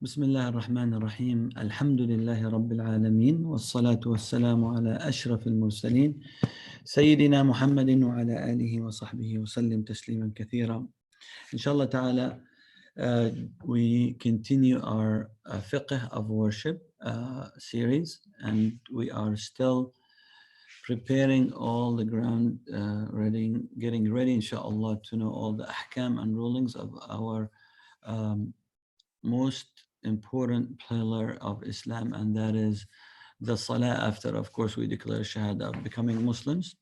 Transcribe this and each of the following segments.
بسم الله الرحمن الرحيم الحمد لله رب العالمين والصلاة والسلام على أشرف المرسلين سيدنا محمد وعلى آله وصحبه وسلم تسليما كثيرا. Inshallah ta'ala, we continue our Fiqh of Worship series, and we are still preparing all the ground, getting ready inshallah to know all the ahkam and rulings of our most important pillar of Islam, and that is the Salah after, of course, we declare Shahada of becoming Muslims.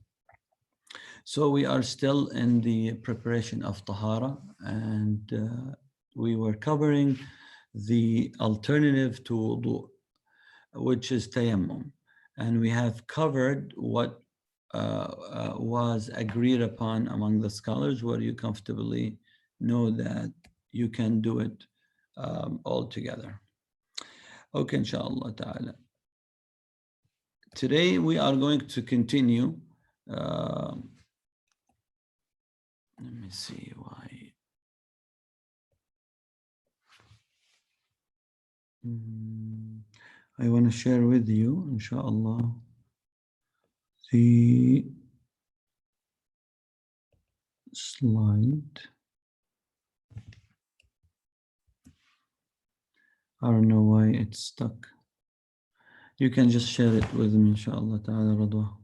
So we are still in the preparation of Tahara, and we were covering the alternative to wudu, which is Tayammum. And we have covered what was agreed upon among the scholars, where you comfortably know that you can do it all together. Okay, inshallah ta'ala. Today we are going to continue. Let me see why. I want to share with you, inshallah, the slide. I don't know why it's stuck. You can just share it with me, inshallah ta'ala, Radwa.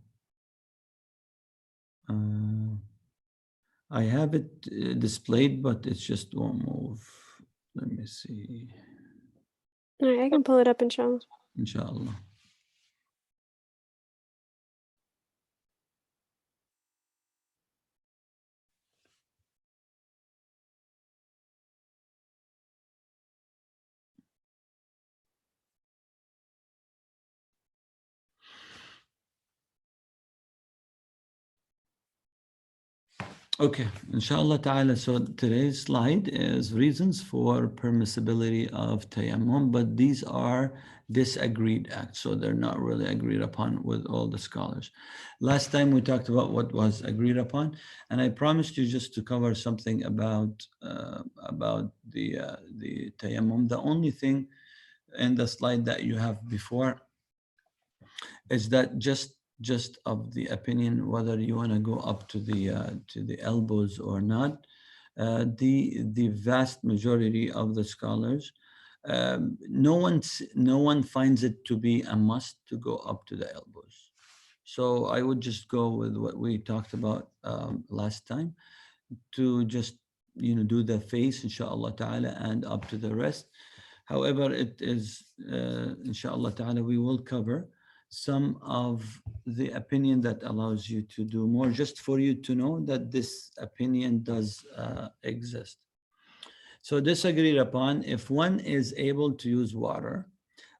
I have it displayed, but it just won't move. Let me see. All right, I can pull it up, inshallah. Inshallah. Okay, inshallah ta'ala. So today's slide is reasons for permissibility of tayammum, but these are disagreed acts, so they're not really agreed upon with all the scholars. Last time we talked about what was agreed upon, and I promised you just to cover something about the tayammum. The only thing in the slide that you have before is that just of the opinion whether you want to go up to the elbows or not. The vast majority of the scholars, no one finds it to be a must to go up to the elbows. So I would just go with what we talked about last time, to just do the face, inshallah ta'ala, and up to the rest. However, it is inshallah ta'ala, we will cover some of the opinion that allows you to do more, just for you to know that this opinion does exist. So disagreed upon, if one is able to use water,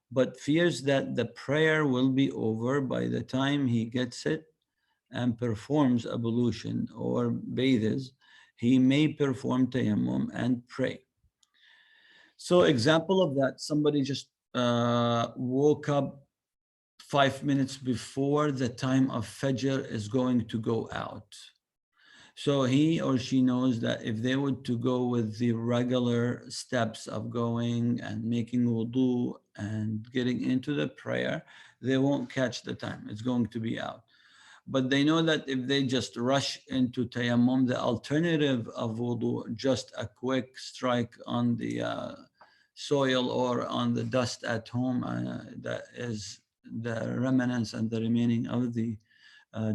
but fears that the prayer will be over by the time he gets it and performs ablution or bathes, he may perform tayammum and pray. So example of that, somebody just woke up 5 minutes before the time of Fajr is going to go out. So he or she knows that if they were to go with the regular steps of going and making wudu and getting into the prayer, they won't catch the time. It's going to be out. But they know that if they just rush into tayammum, the alternative of wudu, just a quick strike on the soil or on the dust at home, that is the remnants and the remaining of the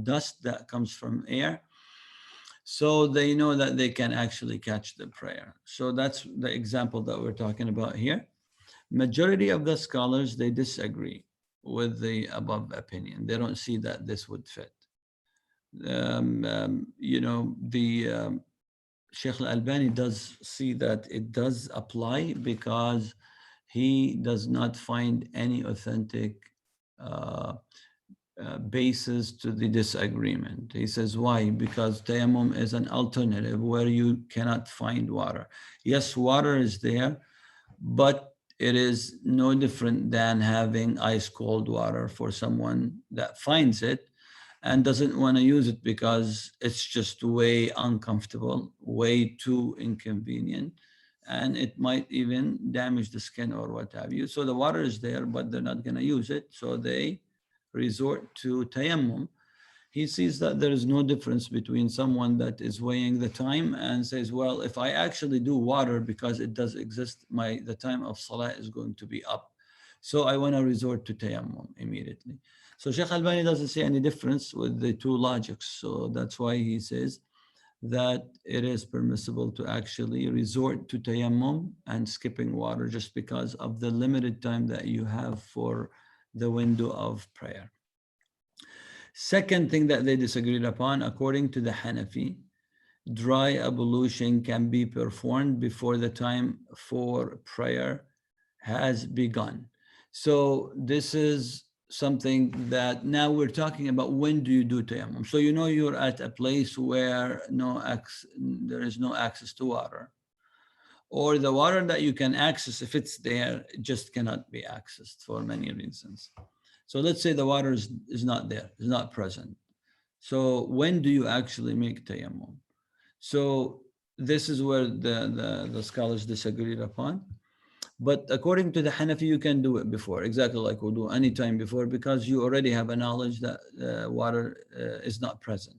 dust that comes from air. So they know that they can actually catch the prayer. So that's the example that we're talking about here. Majority of the scholars, they disagree with the above opinion. They don't see that this would fit. Sheikh Al-Albani does see that it does apply, because he does not find any authentic basis to the disagreement. He says, why? Because tayammum is an alternative where you cannot find water. Yes, water is there, but it is no different than having ice cold water for someone that finds it and doesn't want to use it because it's just way uncomfortable, way too inconvenient. and it might even damage the skin or what have you. So the water is there, but they're not going to use it. So they resort to tayammum. He sees that there is no difference between someone that is weighing the time and says, well, if I actually do water because it does exist, the time of salah is going to be up. So I want to resort to tayammum immediately. So Sheikh Albani doesn't see any difference with the two logics. So that's why he says that it is permissible to actually resort to tayammum and skipping water just because of the limited time that you have for the window of prayer. Second thing that they disagreed upon, according to the Hanafi, dry ablution can be performed before the time for prayer has begun. So this is something that now we're talking about, when do you do tayammum? So you know you're at a place where there is no access to water, or the water that you can access, if it's there, it just cannot be accessed for many reasons. So let's say the water is not there, is not present. So when do you actually make tayammum? So this is where the scholars disagreed upon. But according to the Hanafi, you can do it before, exactly like wudu, any time before, because you already have a knowledge that water is not present.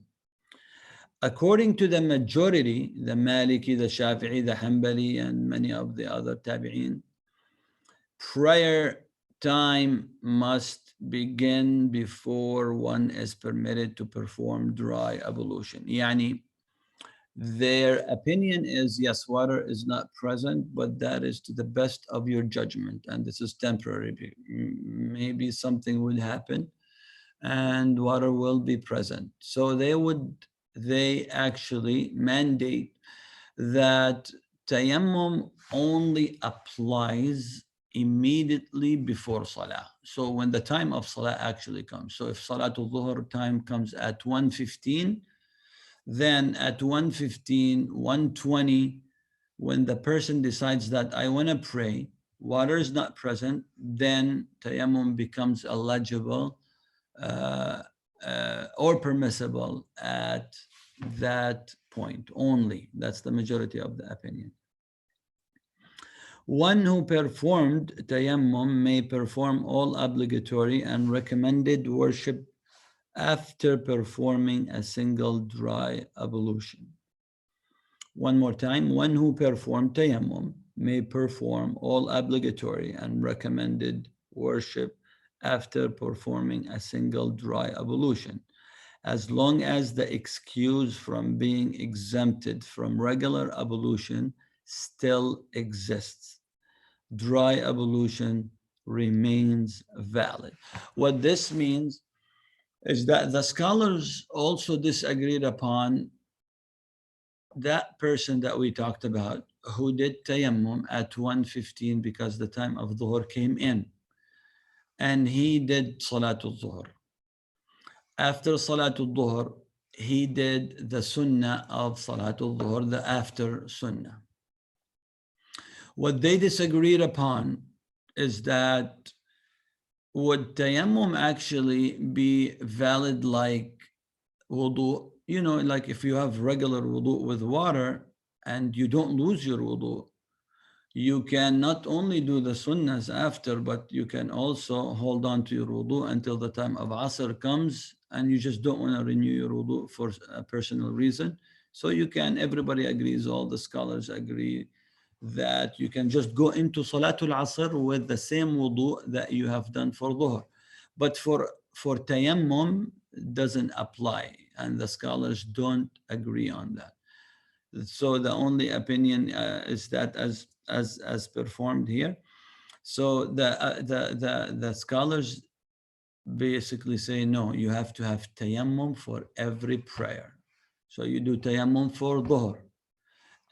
According to the majority, the Maliki, the Shafi'i, the Hanbali, and many of the other tabi'in, prayer time must begin before one is permitted to perform dry ablution. Yani, their opinion is, yes, water is not present, but that is to the best of your judgment, and this is temporary. Maybe something will happen and water will be present. So they actually mandate that tayammum only applies immediately before salah. So when the time of salah actually comes. So if salatul dhuhr time comes at 1:15, then at 1:15, 1:20, when the person decides that I want to pray, water is not present, then tayammum becomes eligible or permissible at that point only. That's the majority of the opinion. One who performed tayammum may perform all obligatory and recommended worship after performing a single dry ablution. One more time, one who performed tayammum may perform all obligatory and recommended worship after performing a single dry ablution, as long as the excuse from being exempted from regular ablution still exists. Dry ablution remains valid. What this means is that the scholars also disagreed upon that person that we talked about who did tayammum at 1:15 because the time of dhuhr came in, and he did salatul dhuhr. After salatul dhuhr, he did the sunnah of salatul dhuhr, the after sunnah. What they disagreed upon is that would tayammum actually be valid like wudu? You know, like if you have regular wudu with water and you don't lose your wudu, you can not only do the sunnahs after, but you can also hold on to your wudu until the time of Asr comes, and you just don't want to renew your wudu for a personal reason. So you can, everybody agrees, all the scholars agree that you can just go into Salatul Asr with the same wudu that you have done for Dhuhr. But for tayammum, doesn't apply, and the scholars don't agree on that. So the only opinion is that as performed here. So the scholars basically say, no, you have to have tayammum for every prayer. So you do tayammum for Dhuhr,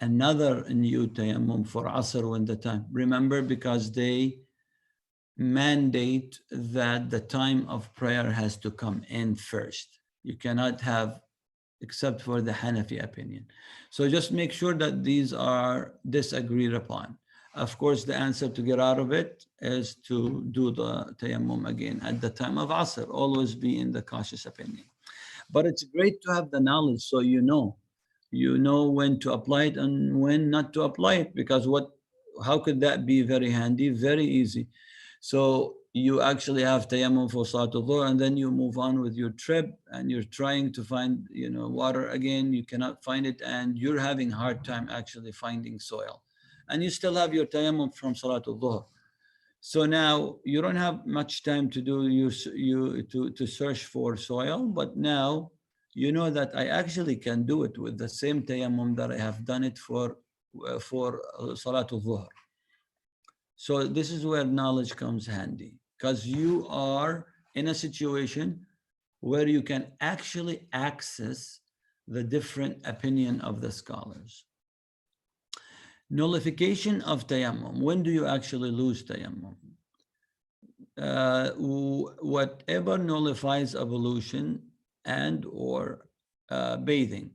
another new tayammum for Asr when the time. Remember, because they mandate that the time of prayer has to come in first. You cannot have, except for the Hanafi opinion. So just make sure that these are disagreed upon. Of course, the answer to get out of it is to do the tayammum again at the time of Asr. Always be in the cautious opinion. But it's great to have the knowledge so you know You know when to apply it and when not to apply it, because how could that be very handy? Very easy. So you actually have tayammum for Salatul Dhuhr, and then you move on with your trip, and you're trying to find, water again. You cannot find it, and you're having hard time actually finding soil, and you still have your tayammum from Salatul Dhuhr. So now you don't have much time to do to search for soil, but now you know that I actually can do it with the same tayammum that I have done it for Salatul Dhuhr. So this is where knowledge comes handy, because you are in a situation where you can actually access the different opinion of the scholars. Nullification of tayammum. When do you actually lose tayammum? Whatever nullifies ablution and or bathing.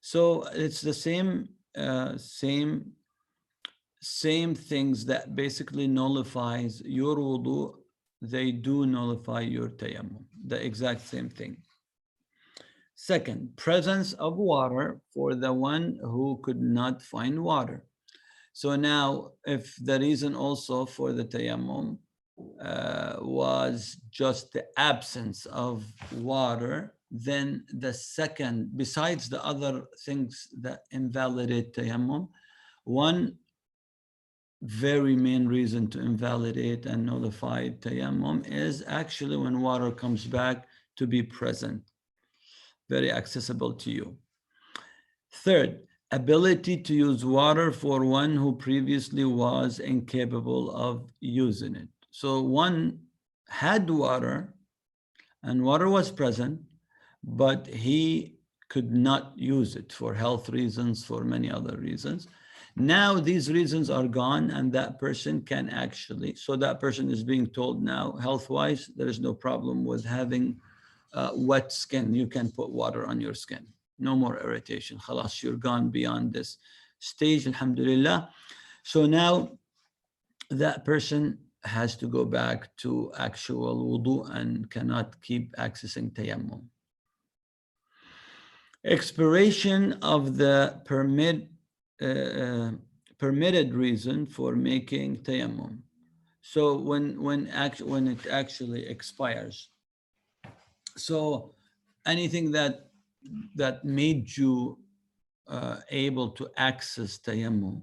So it's the same things that basically nullifies your wudu, they do nullify your tayammum, the exact same thing. Second, presence of water for the one who could not find water. So now, if the reason also for the tayammum was just the absence of water, then the second, besides the other things that invalidate tayammum, one very main reason to invalidate and nullify tayammum is actually when water comes back to be present, very accessible to you. Third, ability to use water for one who previously was incapable of using it. So one had water and water was present, but he could not use it for health reasons, for many other reasons. Now these reasons are gone, and that person can actually, so that person is being told now, health-wise, there is no problem with having wet skin. You can put water on your skin. No more irritation. Khalas, you're gone beyond this stage, alhamdulillah. So now that person has to go back to actual wudu and cannot keep accessing tayammum. Expiration of the permitted reason for making tayammum. So when it actually expires. So anything that made you able to access tayammum,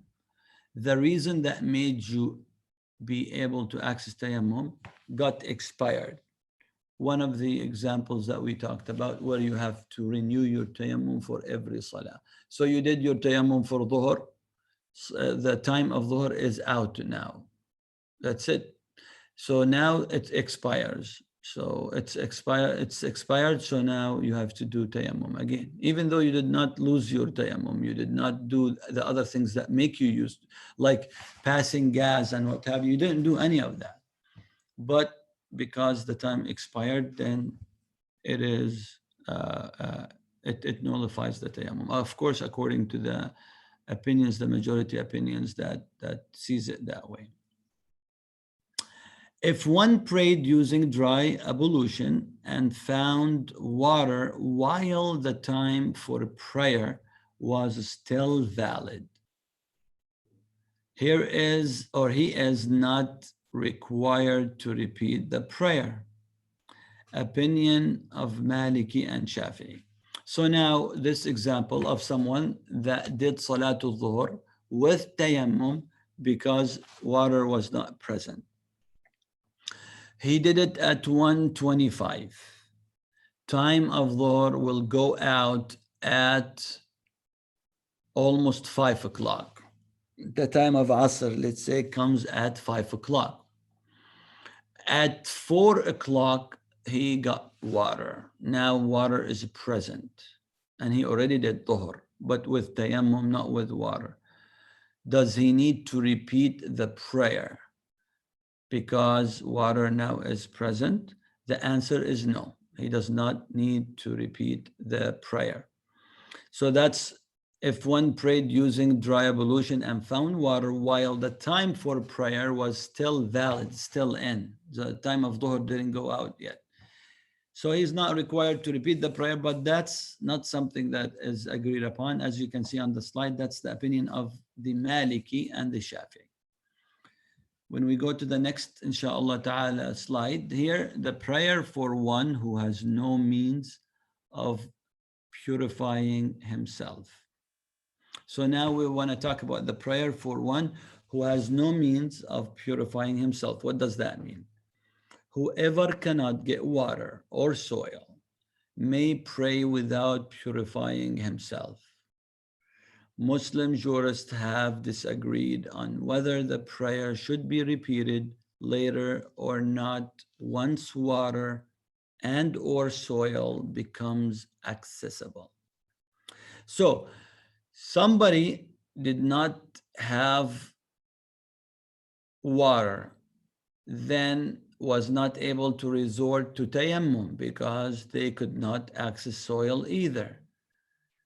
the reason that made you be able to access tayammum got expired. One of the examples that we talked about, where you have to renew your tayammum for every salah. So you did your tayammum for dhuhr, the time of dhuhr is out now. That's it. So now it expires. So it's expired. So now you have to do tayammum again. Even though you did not lose your tayammum, you did not do the other things that make you use, like passing gas and what have you. You didn't do any of that. But because the time expired, then it is it nullifies the tayammum. Of course, according to the opinions, the majority opinions that sees it that way. If one prayed using dry ablution and found water while the time for prayer was still valid, he is not required to repeat the prayer. Opinion of Maliki and Shafi'i. So now this example of someone that did Salatul Dhuhr with tayammum because water was not present. He did it at 1:25. Time of Dhuhr will go out at almost 5 o'clock. The time of Asr, let's say, comes at 5 o'clock. At 4 o'clock, he got water. Now water is present. And he already did Dhuhr, but with tayammum, not with water. Does he need to repeat the prayer because water now is present? The answer is no. He does not need to repeat the prayer. So that's if one prayed using dry ablution and found water while the time for prayer was still valid, still in. The time of Dhuhr didn't go out yet. So he's not required to repeat the prayer, but that's not something that is agreed upon. As you can see on the slide, that's the opinion of the Maliki and the Shafi'i. When we go to the next, inshallah ta'ala, slide here, the prayer for one who has no means of purifying himself. So now we want to talk about the prayer for one who has no means of purifying himself. What does that mean? Whoever cannot get water or soil may pray without purifying himself. Muslim jurists have disagreed on whether the prayer should be repeated later or not once water and or soil becomes accessible. So somebody did not have water, then was not able to resort to tayammum because they could not access soil either.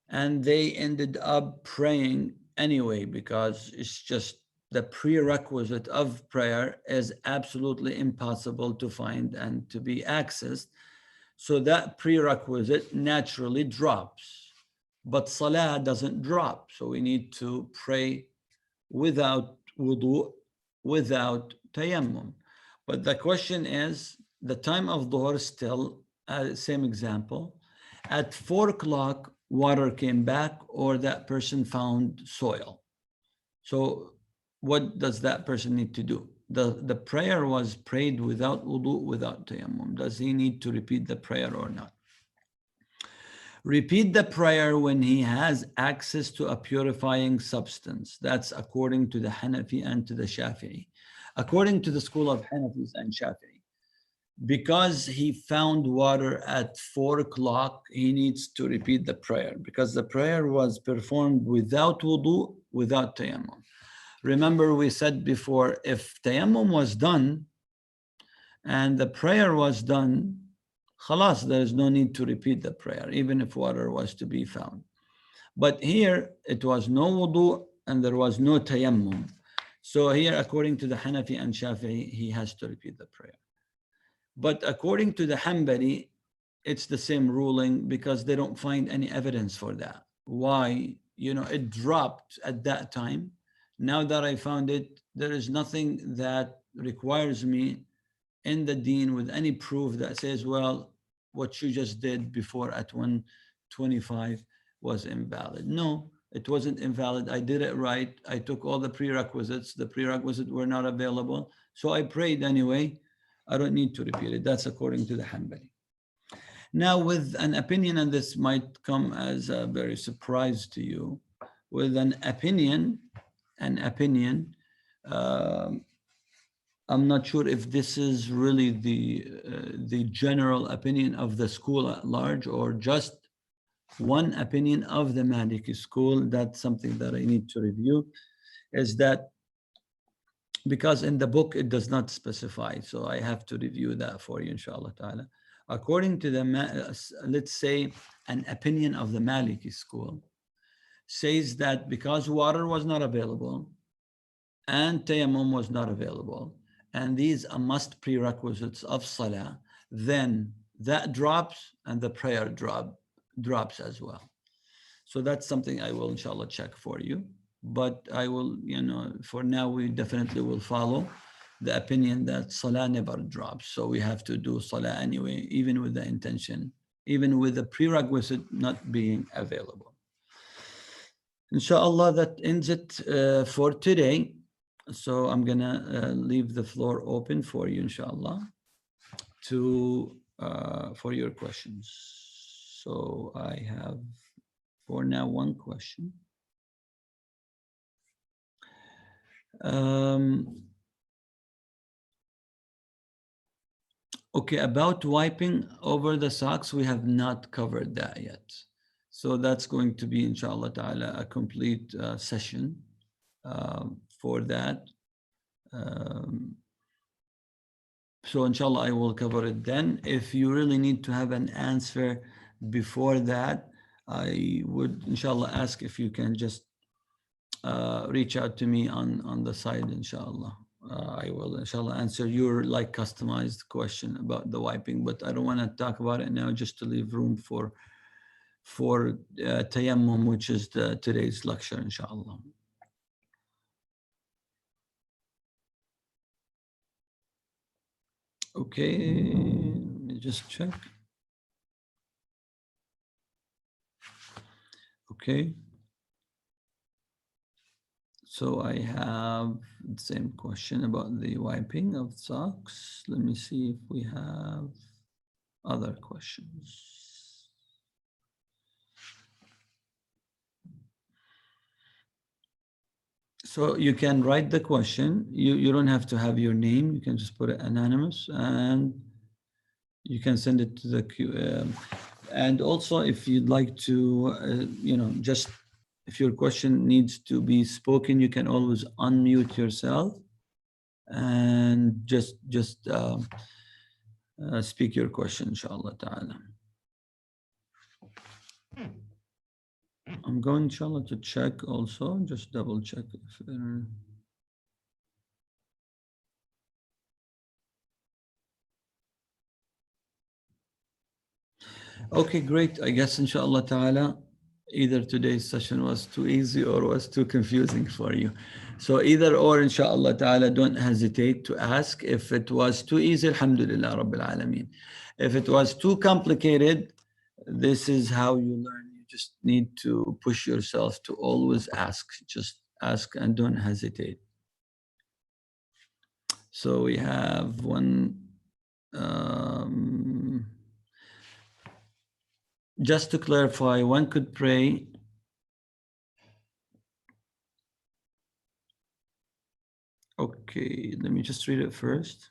And they ended up praying anyway because it's just the prerequisite of prayer is absolutely impossible to find and to be accessed. So that prerequisite naturally drops. But salah doesn't drop. So we need to pray without wudu, without tayammum. But the question is, the time of dhuhr still, same example, at 4 o'clock, water came back or that person found soil. So what does that person need to do? The prayer was prayed without wudu, without tayammum. Does he need to repeat the prayer or not? Repeat the prayer when he has access to a purifying substance. That's according to the Hanafi and to the Shafi'i. According to the school of Hanafis and Shafi'i, because he found water at 4 o'clock, he needs to repeat the prayer because the prayer was performed without wudu, without tayammum. Remember, we said before, if tayammum was done and the prayer was done, khalas, there is no need to repeat the prayer, even if water was to be found. But here, it was no wudu and there was no tayammum. So here, according to the Hanafi and Shafi'i, he has to repeat the prayer. But according to the Hanbali, it's the same ruling because they don't find any evidence for that. Why? It dropped at that time. Now that I found it, there is nothing that requires me in the deen with any proof that says, well, what you just did before at 1:25 was invalid. No, it wasn't invalid. I did it right. I took all the prerequisites. The prerequisites were not available. So I prayed anyway. I don't need to repeat it. That's according to the Hanbali. Now, with an opinion, and this might come as a very surprise to you, with an opinion, I'm not sure if this is really the general opinion of the school at large or just one opinion of the Maliki school. That's something that I need to review, is that because in the book it does not specify, so I have to review that for you, inshallah ta'ala. According to let's say an opinion of the Maliki school says that because water was not available and tayammum was not available, and these are must prerequisites of salah, then that drops and the prayer drops as well. So that's something I will inshallah check for you. But I will, for now, we definitely will follow the opinion that salah never drops. So we have to do salah anyway, even with the intention, even with the prerequisite not being available. Inshallah, that ends it for today. So I'm gonna leave the floor open for you, inshallah, for your questions. So I have, for now, one question. Okay, about wiping over the socks, we have not covered that yet. So that's going to be, inshallah ta'ala, a complete session for that. So inshallah, I will cover it then. If you really need to have an answer before that, I would, inshallah, ask if you can just reach out to me on the side, inshallah. I will, inshallah, answer your like customized question about the wiping, but I don't want to talk about it now, just to leave room for tayammum, which is today's lecture, inshallah. Okay, let me just check. Okay. So I have the same question about the wiping of socks. Let me see if we have other questions. So you can write the question. You don't have to have your name. You can just put it anonymous, and you can send it to the Q. And also, if you'd like to, just if your question needs to be spoken, you can always unmute yourself and just speak your question, inshallah ta'ala. I'm going, inshallah, to check also, just double check if okay, great. I guess, inshallah ta'ala, either today's session was too easy or was too confusing for you. So either or, inshallah ta'ala, don't hesitate to ask. If it was too easy, alhamdulillah rabbil alameen. If it was too complicated, this is how you learn. You just need to push yourself to always ask. Just ask and don't hesitate. So we have one. Just to clarify, one could pray. Okay, let me just read it first.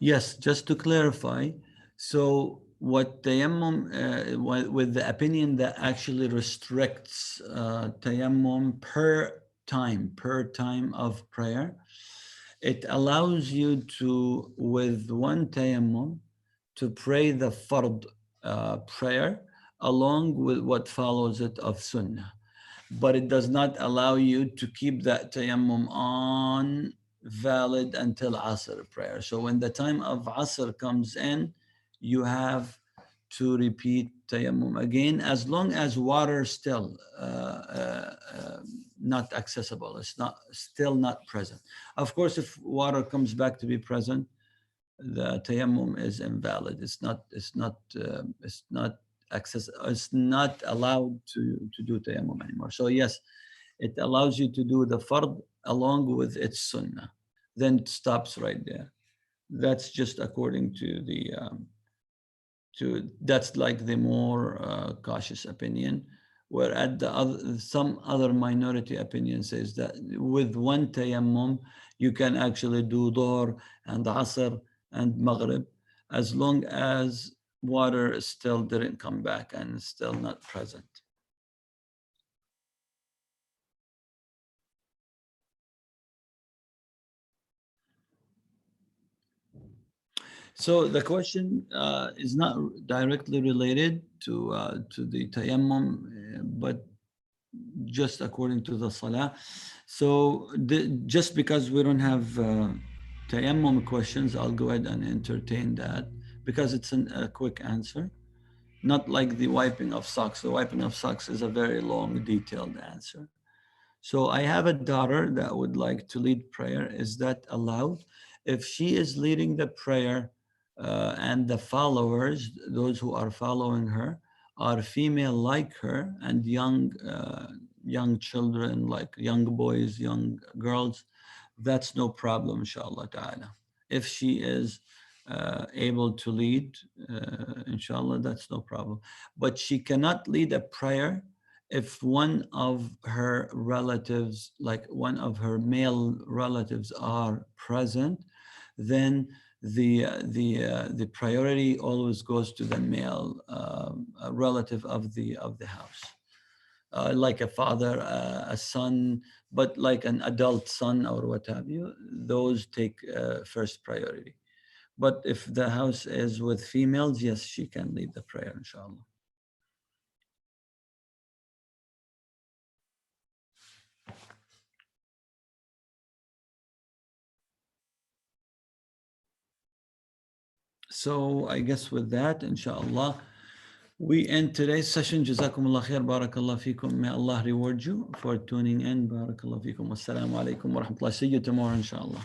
Yes, just to clarify. So what tayammum, with the opinion that actually restricts tayammum per time of prayer, it allows you to, with one tayammum, to pray the fard prayer along with what follows it of sunnah. But it does not allow you to keep that tayammum on valid until Asr prayer. So when the time of Asr comes in, you have to repeat tayammum again, as long as water still not accessible. It's still not present. Of course, if water comes back to be present, the tayammum is invalid. It's not it's not allowed to do tayammum anymore. So yes, it allows you to do the fard along with its sunnah. Then it stops right there. That's just according to the that's like the more cautious opinion. Where at the other, some other minority opinion says that with one tayammum you can actually do Dhuhr and Asr and Maghrib, as long as water still didn't come back and is still not present. So the question is not directly related to the tayammum, but just according to the salah. So just because we don't have tayammum questions, I'll go ahead and entertain that because it's a quick answer. Not like the wiping of socks. The wiping of socks is a very long, detailed answer. So I have a daughter that would like to lead prayer. Is that allowed? If she is leading the prayer and the followers, those who are following her, are female like her and young children, like young boys, young girls, that's no problem, inshallah ta'ala. If she is able to lead, inshallah, that's no problem. But she cannot lead a prayer if one of her relatives, like one of her male relatives, are present. Then the priority always goes to the male relative of the house, like a father, a son, but like an adult son or what have you. Those take first priority. But if the house is with females, yes, she can lead the prayer, inshallah. So I guess with that, inshallah, we end today's session. Jazakumullah khair, barakallah feekum. May Allah reward you for tuning in. Barakallah feekum. Wassalamu alaikum wa rahmatullah. See you tomorrow, inshallah.